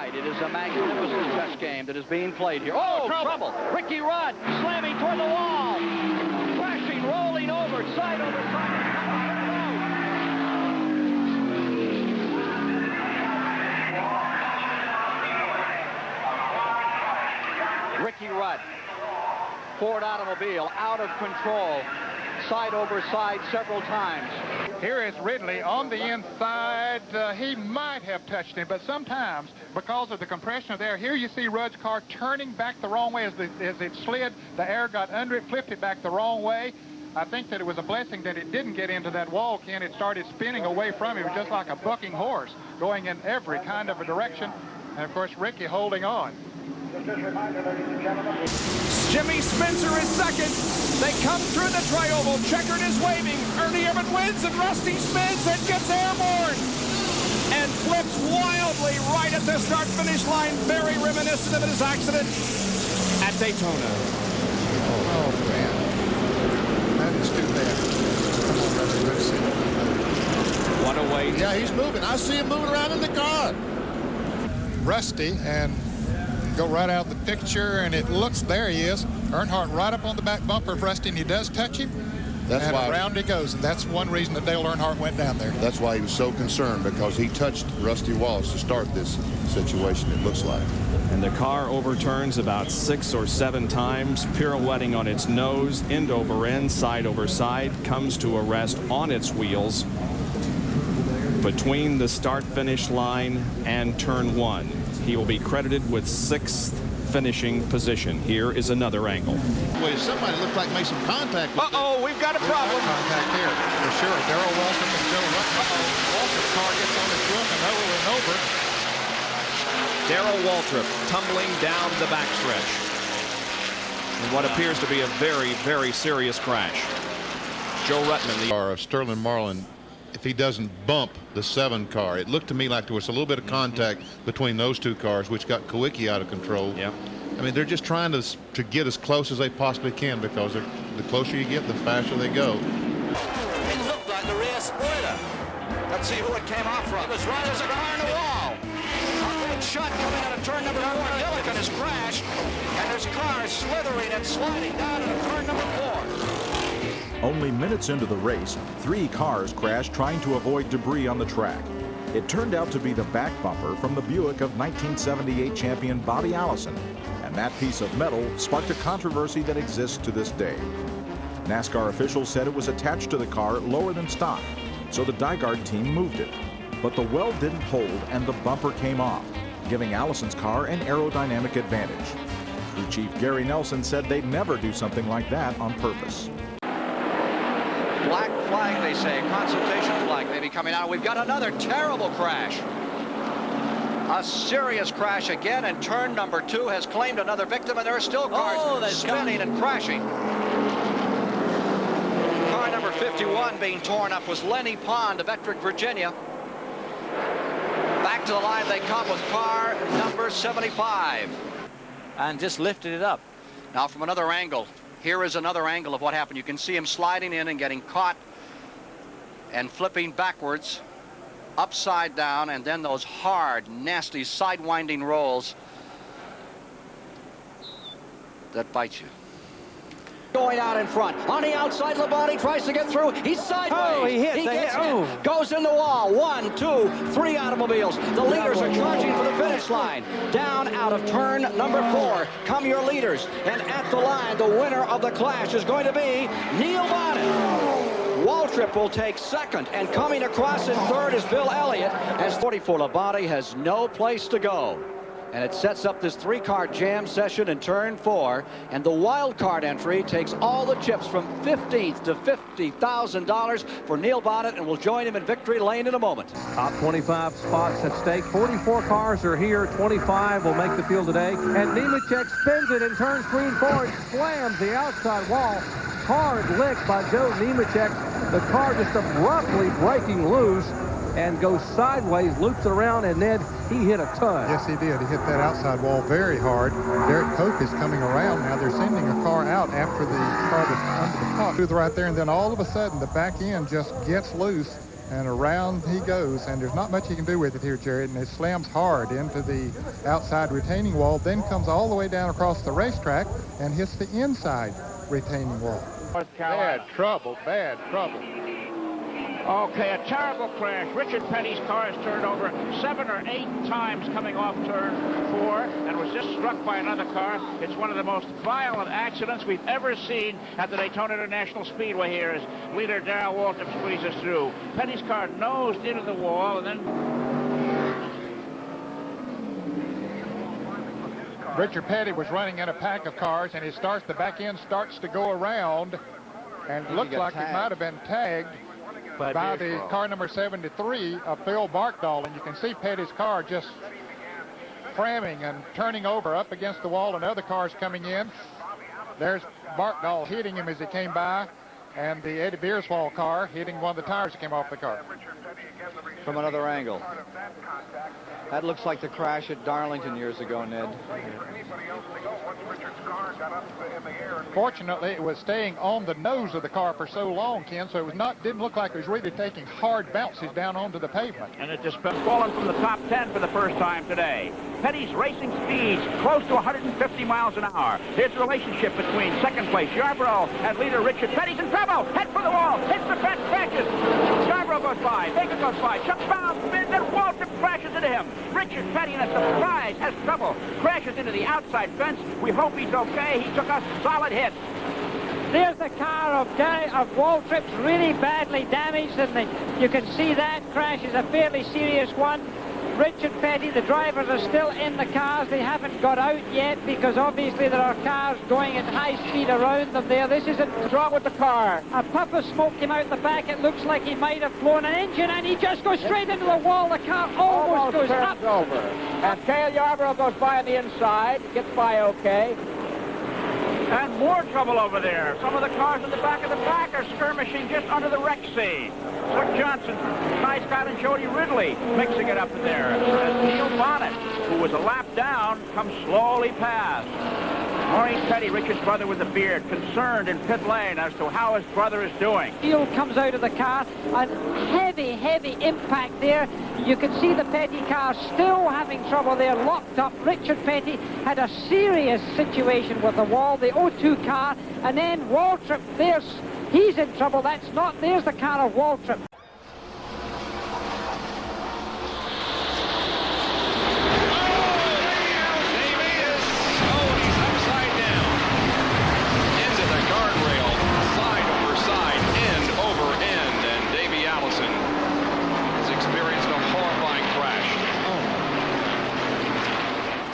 right. It is a magnificent chess game that is being played here. Oh, trouble! Ricky Rudd slamming toward the wall. Crashing, rolling over, side over side. Ricky Rudd, Ford automobile, out of control, side over side several times. Here is Ridley on the inside. He might have touched him, but sometimes, because of the compression of the air, here you see Rudd's car turning back the wrong way as it slid. The air got under it, flipped it back the wrong way. I think that it was a blessing that it didn't get into that wall, Ken. It started spinning away from him, just like a bucking horse, going in every kind of a direction. And, of course, Ricky holding on. Jimmy Spencer is second. They come through the tri-oval. Checkered is waving. Ernie Evans wins, and Rusty spins and gets airborne and flips wildly right at the start-finish line. Very reminiscent of his accident at Daytona. Oh, man. That is too bad. Come on, brother. Let's see. What a way. Yeah, he's moving. I see him moving around in the car. Rusty, and go right out of the picture, and it looks, there he is. Earnhardt right up on the back bumper of Rusty, and he does touch him. That's and why around he goes, and that's one reason that Dale Earnhardt went down there. That's why he was so concerned, because he touched Rusty Wallace to start this situation, it looks like. And the car overturns about 6 or 7 times, pirouetting on its nose, end over end, side over side, comes to a rest on its wheels between the start-finish line and turn 1. He will be credited with 6th finishing position. Here is another angle. Wait, somebody looked like made some contact. Uh-oh, we've got a problem. Contact here, for sure. Darrell Waltrip and Joe Rutten. Waltrip's car gets on his roof and over. Darrell Waltrip tumbling down the backstretch in what appears to be a very, very serious crash. Joe Rutten, the Car of Sterling Marlin, if he doesn't bump the 7 car, it looked to me like there was a little bit of contact between those 2 cars, which got Kawicki out of control. Yeah. I mean, they're just trying to get as close as they possibly can, because the closer you get, the faster they go. It looked like the rear spoiler. Let's see who it came off from. It was right as a car in the wall. A big shot coming out of turn number 4. Milliken has crashed, and his car is slithering and sliding down into turn number 4. Only minutes into the race, 3 cars crashed trying to avoid debris on the track. It turned out to be the back bumper from the Buick of 1978 champion Bobby Allison, and that piece of metal sparked a controversy that exists to this day. NASCAR officials said it was attached to the car lower than stock, so the Dygaard team moved it. But the weld didn't hold and the bumper came off, giving Allison's car an aerodynamic advantage. Crew Chief Gary Nelson said they'd never do something like that on purpose. Black flag, they say. Consultation flag may be coming out. We've got another terrible crash. A serious crash again, and turn number 2 has claimed another victim, and there are still cars spinning and crashing. Car number 51 being torn up was Lenny Pond of Ettrick, Virginia. Back to the line they come with car number 75. And just lifted it up. Now from another angle. Here is another angle of what happened. You can see him sliding in and getting caught and flipping backwards, upside down, and then those hard, nasty, sidewinding rolls that bite you. Going out in front. On the outside, Labonte tries to get through. He's sideways. Oh, he hit. Goes in the wall. 1, 2, 3 automobiles. The leaders are charging for the finish line. Down out of turn number 4 come your leaders. And at the line, the winner of the clash is going to be Neil Bonnet. Waltrip will take 2nd, and coming across in 3rd is Bill Elliott. As 44, Labonte has no place to go. And it sets up this 3-car jam session in turn 4. And the wild card entry takes all the chips from $15,000 to $50,000 for Neil Bonnet, and will join him in victory lane in a moment. Top 25 spots at stake. 44 cars are here. 25 will make the field today. And Nemechek spins it in turns 3 and 4 and slams the outside wall. Hard lick by Joe Nemechek. The car just abruptly breaking loose and goes sideways, loops around, and then he hit a ton. Yes, he did. He hit that outside wall very hard. Derek Koch is coming around now. They're sending a car out after the car was under the car. Right there, and then all of a sudden the back end just gets loose and around he goes, and there's not much you can do with it here, Jared, and it slams hard into the outside retaining wall, then comes all the way down across the racetrack and hits the inside retaining wall. Bad trouble, bad trouble. Okay, a terrible crash. Richard Petty's car has turned over 7 or 8 times coming off turn 4 and was just struck by another car. It's one of the most violent accidents we've ever seen at the Daytona International Speedway here as leader Darrell Waltrip squeezes through. Petty's car nosed into the wall and then... Richard Petty was running in a pack of cars, and the back end starts to go around, and looked like it might have been tagged by the car number 73 of Phil Barkdahl, and you can see Petty's car just cramming and turning over up against the wall, and other cars coming in. There's Barkdahl hitting him as he came by, and the Eddie Beerswall car hitting one of the tires that came off the car. From another angle. That looks like the crash at Darlington years ago, Ned. Fortunately, it was staying on the nose of the car for so long, Ken, so it didn't look like it was really taking hard bounces down onto the pavement. And it just fallen from the top 10 for the first time today. Petty's racing speeds close to 150 miles an hour. Here's the relationship between second place Yarborough and leader Richard. Petty's in trouble. Head for the wall. Hits the fence, crashes. Yarborough goes by. Baker goes by. Chuck Bound spins and Waltrip crashes into him. Richard Petty, in a surprise, has trouble. Crashes into the outside fence. We hope he's okay. He took a solid hit. There's the car of Waltrip's really badly damaged, and you can see that crash is a fairly serious one. Richard Petty, the drivers are still in the cars. They haven't got out yet because obviously there are cars going at high speed around them there. This isn't what's wrong with the car. A puff of smoke came out the back. It looks like he might have blown an engine, and he just goes straight into the wall. The car almost goes up. Over. And Cale Yarborough goes by on the inside. Gets by okay. And more trouble over there. Some of the cars in the back of the pack are skirmishing just under the wreck scene. Chuck Johnson, Ty Scott, and Jody Ridley mixing it up in there. And Neil Bonnet, who was a lap down, comes slowly past. Maurice Petty, Richard's brother with the beard, concerned in pit lane as to how his brother is doing. Fuel comes out of the car, and heavy impact there. You can see the Petty car still having trouble there, locked up. Richard Petty had a serious situation with the wall, the O2 car, and then Waltrip, he's in trouble. There's the car of Waltrip.